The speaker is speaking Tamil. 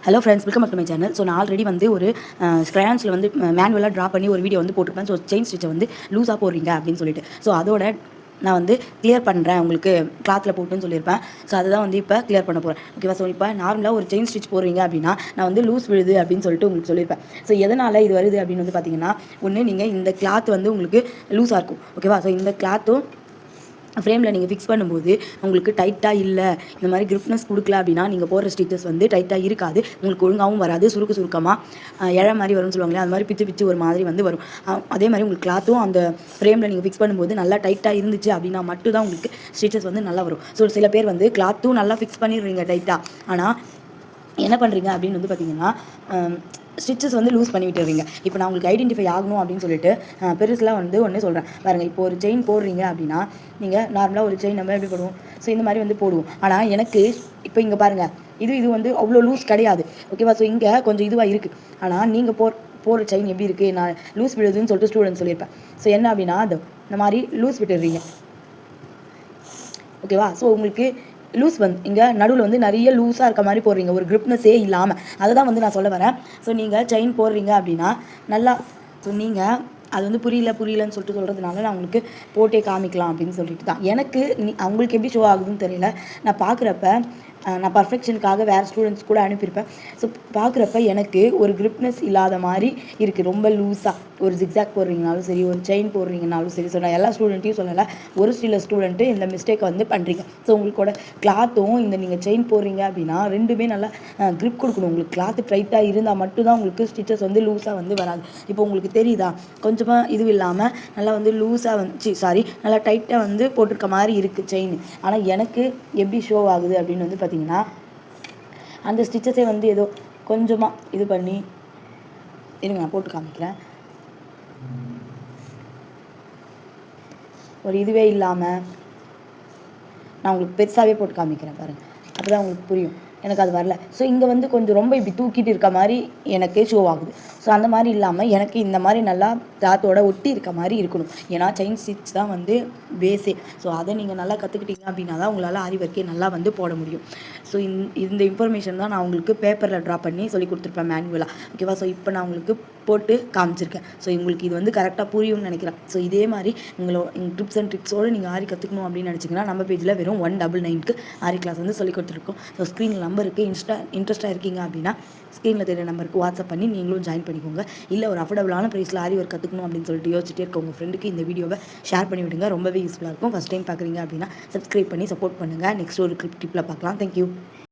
Hello friends, welcome back to my channel. So நான் ஆல்ரெடி வந்து ஒரு ஸ்க்ரையான்ஸில் வந்து மேனுவலாக ட்ரா பண்ணி ஒரு வீடியோ வந்து போட்டிருப்பேன். ஸோ செயின் ஸ்டிச்சை வந்து லூஸாக போடுறீங்க அப்படின்னு சொல்லிட்டு, ஸோ அதோட நான் வந்து கிளியர் பண்ணுறேன் உங்களுக்கு கிளாத்தில் போட்டுன்னு சொல்லியிருப்பேன். ஸோ அதுதான் வந்து இப்போ கிளியர் பண்ண போகிறேன். ஓகேவா? ஸோ இப்போ நார்மலாக ஒரு செயின் ஸ்டிச் போடுறீங்க அப்படின்னா நான் வந்து லூஸ் விழுது அப்படின்னு சொல்லிட்டு உங்களுக்கு சொல்லியிருப்பேன். ஸோ எதனால் இது வருது அப்படின்னு வந்து பார்த்தீங்கன்னா, ஒன்று நீங்கள் இந்த கிளாத் வந்து உங்களுக்கு லூஸாக இருக்கும். ஓகேவா? ஸோ இந்த கிளாத்தும் ஃப்ரேமில் நீங்கள் ஃபிக்ஸ் பண்ணும்போது உங்களுக்கு டைட்டாக இல்லை, இந்த மாதிரி கிரிப்னஸ் கொடுக்கல அப்படின்னா நீங்கள் போடுற ஸ்டிச்சஸ் வந்து டைட்டாக இருக்காது, உங்களுக்கு ஒழுங்காகவும் வராது, சுருக்கமாக இழ மாதிரி வரும்னு சொல்லுவாங்களே, அது மாதிரி பிச்சு பிச்சு ஒரு மாதிரி வந்து வரும். அதே மாதிரி உங்களுக்கு கிளாத்தும் அந்த ஃப்ரேமில் நீங்கள் ஃபிக்ஸ் பண்ணும்போது நல்லா டைட்டாக இருந்துச்சு அப்படின்னா மட்டும் தான் உங்களுக்கு ஸ்டிச்சஸ் வந்து நல்லா வரும். ஸோ சில பேர் வந்து கிளாத்தும் நல்லா ஃபிக்ஸ் பண்ணிடுறீங்க டைட்டாக, ஆனால் என்ன பண்ணுறீங்க அப்படின்னு வந்து பார்த்தீங்கன்னா ஸ்டிச்சஸ் வந்து லூஸ் பண்ணி விட்டுறீங்க. இப்போ நான் உங்களுக்கு ஐடென்டிஃபை ஆகணும் அப்படின்னு சொல்லிட்டு பெருசுலாம் வந்து ஒன்று சொல்கிறேன் பாருங்கள். இப்போ ஒரு செயின் போடுறீங்க அப்படின்னா நீங்கள் நார்மலாக ஒரு செயின் நம்ம எப்படி போடுவோம்? ஸோ இந்த மாதிரி வந்து போடுவோம். ஆனால் எனக்கு இப்போ இங்கே பாருங்கள், இது வந்து அவ்வளோ லூஸ் கிடையாது. ஓகேவா? ஸோ இங்கே கொஞ்சம் இதுவாக இருக்குது. ஆனால் நீங்கள் போடுற செயின் எப்படி இருக்குது? நான் லூஸ் விடுதுன்னு சொல்லிட்டு ஸ்டூடெண்ட் சொல்லியிருப்பேன். ஸோ என்ன அப்படின்னா அது இந்த மாதிரி லூஸ் விட்டுடுறீங்க. ஓகேவா? ஸோ உங்களுக்கு லூஸ் வந்து இங்கே நடுவில் வந்து நிறைய லூஸாக இருக்க மாதிரி போடுறீங்க, ஒரு கிரிப்னஸே இல்லாமல். அதை தான் வந்து நான் சொல்ல வரேன். ஸோ நீங்கள் செயின் போடுறீங்க அப்படின்னா நல்லா, ஸோ நீங்கள் அது வந்து புரியலன்னு சொல்லிட்டு சொல்கிறதுனால நான் உங்களுக்கு போட்டே காமிக்கலாம் அப்படின்னு சொல்லிட்டு தான். எனக்கு அவங்களுக்கு எப்படி ஷோ ஆகுதுன்னு தெரியல. நான் பார்க்குறப்ப நான் பர்ஃபெக்ஷனுக்காக வேறு ஸ்டூடெண்ட்ஸ் கூட அனுப்பியிருப்பேன். ஸோ பார்க்குறப்ப எனக்கு ஒரு கிரிப்னஸ் இல்லாத மாதிரி இருக்குது, ரொம்ப லூஸாக. ஒரு ஜிக்ஸாக் போடுறீங்கனாலும் சரி, ஒரு செயின் போடுறீங்கனாலும் சரி. ஸோ நான் எல்லா ஸ்டூடெண்ட்டையும் சொல்லலை, ஒரு சில ஸ்டூடெண்ட்டு இந்த மிஸ்டேக்கை வந்து பண்ணுறீங்க. ஸோ உங்களோட கிளாத்தும் இந்த நீங்கள் செயின் போடுறீங்க அப்படின்னா ரெண்டுமே நல்லா கிரிப் கொடுக்கணும். உங்களுக்கு கிளாத்து டைட்டாக இருந்தால் மட்டும்தான் உங்களுக்கு ஸ்டிச்சஸ் வந்து லூஸாக வந்து வராது. இப்போ உங்களுக்கு தெரியுதா? கொஞ்சமாக இது இல்லாமல் நல்லா வந்து லூஸாக வந்து நல்லா டைட்டாக வந்து போட்டிருக்க மாதிரி இருக்குது செயின். ஆனால் எனக்கு எப்படி ஷோ ஆகுது அப்படின்னு வந்து பார்த்தீங்கன்னா, அந்த ஸ்டிச்சஸை வந்து ஏதோ கொஞ்சமாக இது பண்ணி இருங்க, நான் போட்டு காமிக்கிறேன். ஒரு இதுவே இல்லாமல் நான் உங்களுக்கு பெருசாகவே போட்டு காமிக்கிறேன் பாருங்கள், அப்போ தான் உங்களுக்கு புரியும். எனக்கு அது வரல. ஸோ இங்கே வந்து கொஞ்சம் ரொம்ப இப்படி தூக்கிட்டு இருக்க மாதிரி எனக்கு ஷோ ஆகுது. ஸோ அந்த மாதிரி இல்லாமல் எனக்கு இந்த மாதிரி நல்லா கிளாத்தோட ஒட்டி இருக்க மாதிரி இருக்கணும். ஏன்னா செயின் ஸ்டிச் தான் வந்து பேஸே. ஸோ அதை நீங்கள் நல்லா கற்றுக்கிட்டீங்க அப்படின்னா தான் உங்களால் ஆரி ஒர்க்கே நல்லா வந்து போட முடியும். ஸோ இந்த இன்ஃபர்மேஷன் தான் நான் உங்களுக்கு பேப்பரில் ட்ரா பண்ணி சொல்லி கொடுத்துருப்பேன் மேனுவலாக. ஓகேவா? ஸோ இப்போ நான் உங்களுக்கு போட்டு காமிச்சிருக்கேன். ஸோ உங்களுக்கு இது வந்து கரெக்டாக புரியும்னு நினைக்கிறேன். ஸோ இதே மாதிரி உங்கள் டிப்ஸ் அண்ட் ட்ரிக்ஸோடு நீங்கள் ஆரி கற்றுக்கணும் அப்படின்னு நினச்சிங்கன்னா நம்ம பேஜில் வெறும் 199க்கு ஆரி கிளாஸ் வந்து சொல்லி கொடுத்துருக்கோம். ஸோ ஸ்க்ரீனில் நம்பருக்கு இன்ட்ரெஸ்ட்டாக இருக்கீங்க அப்படின்னா ஸ்க்ரீனில் தெரிய நம்பருக்கு வாட்ஸ்அப் பண்ணி நீங்களும் ஜாயின் பண்ணிக்கோங்க. இல்லை ஒரு அஃபோர்டபுளான ப்ரைஸில் ஆரி ஒர்க் கற்றுக்கணும் அப்படின்னு சொல்லிட்டு யோசிச்சுட்டே இருக்க உங்கள் ஃப்ரெண்டுக்கு இந்த வீடியோவை ஷேர் பண்ணி விடுங்க. ரொம்பவே யூஸ்ஃபுல்லாக இருக்கும். ஃபஸ்ட் டைம் பார்க்குறீங்க அப்படின்னா சப்ஸ்கிரைப் பண்ணி சப்போர்ட் பண்ணுங்கள். நெக்ஸ்ட் ஒரு கிளிப்பில் பார்க்கலாம். தேங்க்யூ.